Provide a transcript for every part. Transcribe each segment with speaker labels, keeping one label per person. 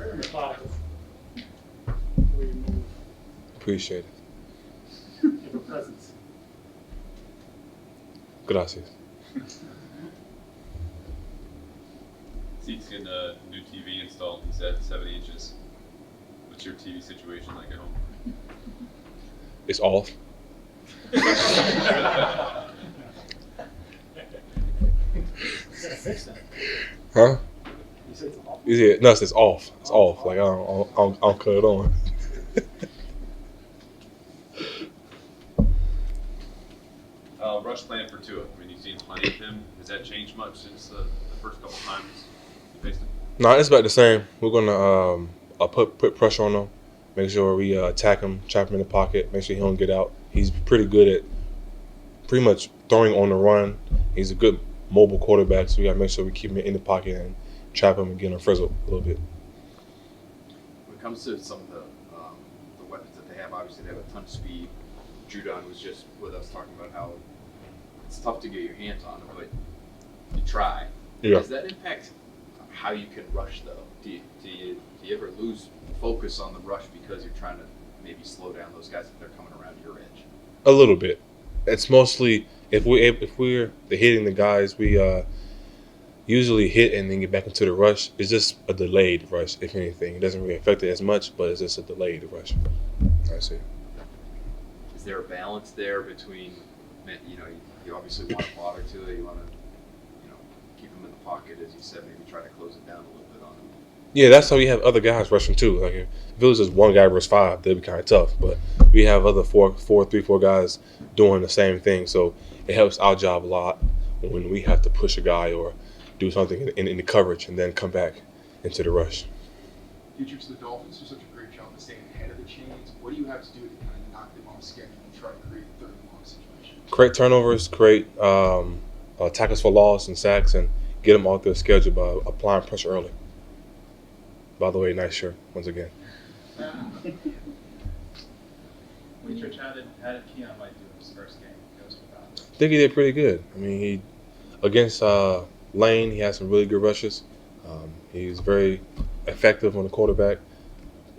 Speaker 1: very methodical. We move.
Speaker 2: Appreciate it.
Speaker 1: Give a presence.
Speaker 2: Gracias.
Speaker 3: Zeke's getting a new TV installed. He's at 70 inches. What's your TV situation like at home?
Speaker 2: It's off.
Speaker 1: Fix that.
Speaker 2: Huh?
Speaker 1: You said it's off.
Speaker 2: Yeah, no, it's off. It's off. Like I don't cut it on.
Speaker 3: Rush plan for Tua. I mean, you've seen plenty of him. Has that changed much since the first couple times you faced him?
Speaker 2: No, it's about the same. We're gonna put pressure on him, make sure we attack him, trap him in the pocket, make sure he don't get out. He's pretty good at pretty much throwing on the run. He's a good mobile quarterback, so we gotta make sure we keep him in the pocket and trap him and get him frizzled a little bit.
Speaker 4: When it comes to some of the weapons that they have, obviously they have a ton of speed. Judon was just with us talking about how it's tough to get your hands on them, but you try.
Speaker 2: Yeah.
Speaker 4: Does that impact how you can rush, though? Do you ever lose focus on the rush because you're trying to maybe slow down those guys if they're coming around your edge?
Speaker 2: A little bit. It's mostly if we're hitting the guys, we usually hit and then get back into the rush. It's just a delayed rush, if anything. It doesn't really affect it as much, but it's just a delayed rush. That's it.
Speaker 4: Is there a balance there between, you obviously want to bother to it, you want to, keep them in the pocket, as you said, maybe try to close it down a little bit on them?
Speaker 2: Yeah, that's how we have other guys rushing too. Like if it was just one guy versus five, that'd be kind of tough. But we have other four guys doing the same thing, so it helps our job a lot when we have to push a guy or do something in the coverage and then come back into the rush.
Speaker 5: Future to the Dolphins do such a great job of staying ahead of the chains. What do you have to do to kind of knock them off schedule and try to create a third and long situation?
Speaker 2: Create turnovers, create tackles for loss and sacks, and get them off their schedule by applying pressure early. By the way, nice shirt once again.
Speaker 6: Deatrich, how did Keion White do in his first game?
Speaker 2: I think he did pretty good. I mean, he against Lane, he had some really good rushes. He's very effective on the quarterback.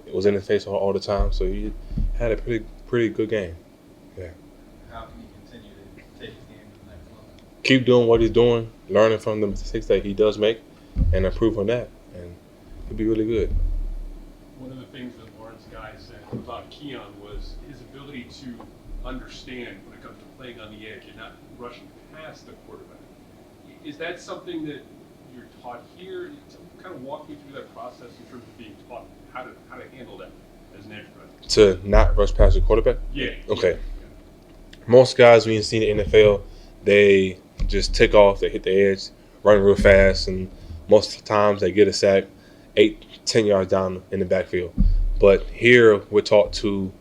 Speaker 2: It was in his face all the time, so he had a pretty good game. Yeah.
Speaker 6: How can he continue to take his game to the next level?
Speaker 2: Keep doing what he's doing, learning from the mistakes that he does make, and improve on that, and he'll be really good.
Speaker 7: One of the things that Lawrence Guy said about Keion was his ability to understand when it comes to playing on the edge and not rushing past the quarterback. Is that something that you're taught here? Kind of walk me through that process in terms of being taught how to handle that as an edge rusher.
Speaker 2: To not rush past the quarterback?
Speaker 7: Yeah.
Speaker 2: Okay.
Speaker 7: Yeah.
Speaker 2: Most guys, when you see in the NFL, they just take off, they hit the edge, run real fast, and most of the times they get a sack 8-10 yards down in the backfield. But here we're taught to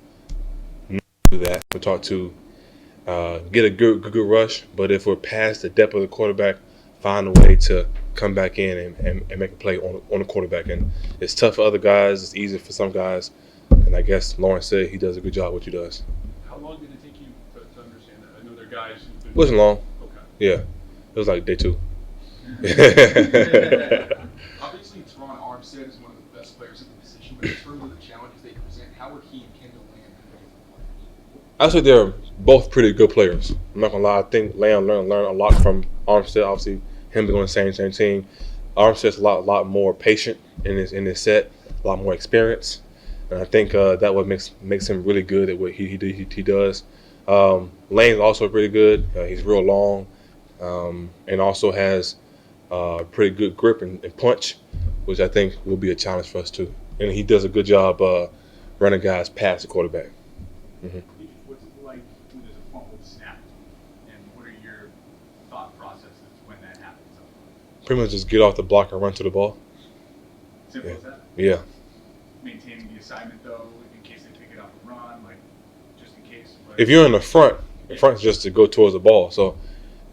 Speaker 2: not do that. We're taught to get a good rush, but if we're past the depth of the quarterback, find a way to come back in and make a play on the quarterback. And it's tough for other guys. It's easy for some guys. And I guess Lawrence said he does a good job what he does.
Speaker 7: How long did it take you to understand that? I know there are guys who've been...
Speaker 2: It wasn't long.
Speaker 7: Okay.
Speaker 2: Yeah. It was like day 2.
Speaker 5: Obviously, Teron Armstead is one of the best players in the position, but in terms of the challenges they present, how would he and Kendall Lamb be different players?
Speaker 2: I think they're both pretty good players. I'm not going to lie. I think Lamb learned a lot from Armstead. Obviously, him being on the same team. Armstead's a lot more patient in his set, a lot more experience. And I think that what makes him really good at what he does. Lane's also pretty good. He's real long, and also has pretty good grip and punch, which I think will be a challenge for us too. And he does a good job running guys past the quarterback. Mm-hmm.
Speaker 6: What's it like when there's a fumble snapped, and what are your thought processes when that happens?
Speaker 2: Pretty much just get off the block and run to the ball.
Speaker 6: Simple as that.
Speaker 2: Yeah.
Speaker 6: Maintaining the assignment though, in case they pick it up and run, like just in case.
Speaker 2: If you're in the front is just to go towards the ball. So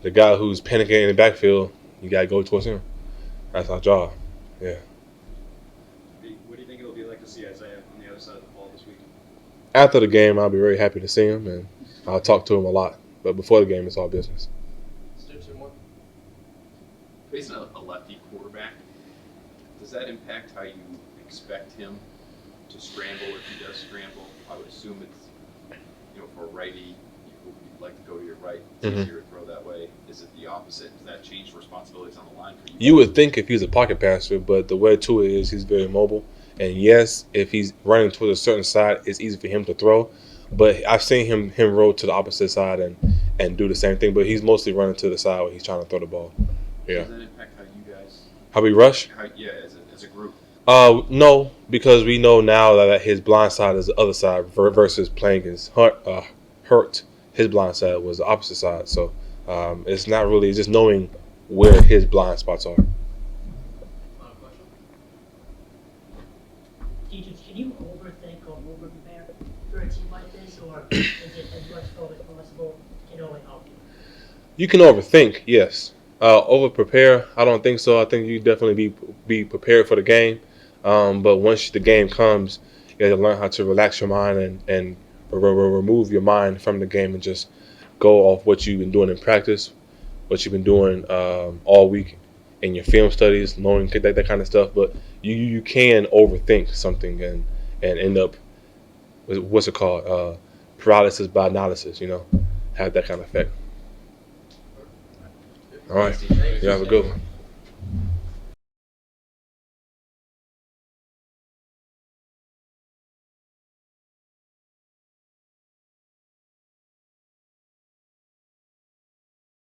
Speaker 2: the guy who's panicking in the backfield, you gotta go towards him. That's our job. Yeah.
Speaker 8: What do you think it'll be like to see Isaiah on the other side of the ball this week?
Speaker 2: After the game, I'll be very happy to see him, and I'll talk to him a lot. But before the game, it's all business.
Speaker 4: Facing a lefty quarterback, does that impact how you expect him to scramble if he does scramble? I would assume it's, for a righty, you'd like to go to your right. It's easier to throw that way. Is it the opposite? Does that change responsibilities on the line for you?
Speaker 2: You would think if he's a pocket passer, but the way Tua is, he's very mobile. And yes, if he's running towards a certain side, it's easy for him to throw. But I've seen him roll to the opposite side and do the same thing. But he's mostly running to the side when he's trying to throw the ball. Yeah.
Speaker 4: Does that impact how you guys?
Speaker 2: How we rush?
Speaker 4: As a group.
Speaker 2: No, because we know now that his blind side is the other side versus playing his hurt. His blind side was the opposite side. So it's not really, it's just knowing where his blind spots are.
Speaker 9: Deatrich, can you overthink or over-prepare for a team like this, or is it as much thought as possible can only help you?
Speaker 2: You can overthink, yes. Over-prepare, I don't think so. I think you definitely be prepared for the game. But once the game comes, you got to learn how to relax your mind and remove your mind from the game and just go off what you've been doing in practice, what you've been doing all week in your film studies, knowing that kind of stuff. But you can overthink something and end up with, what's it called, paralysis by analysis, have that kind of effect. All right, you have a good one.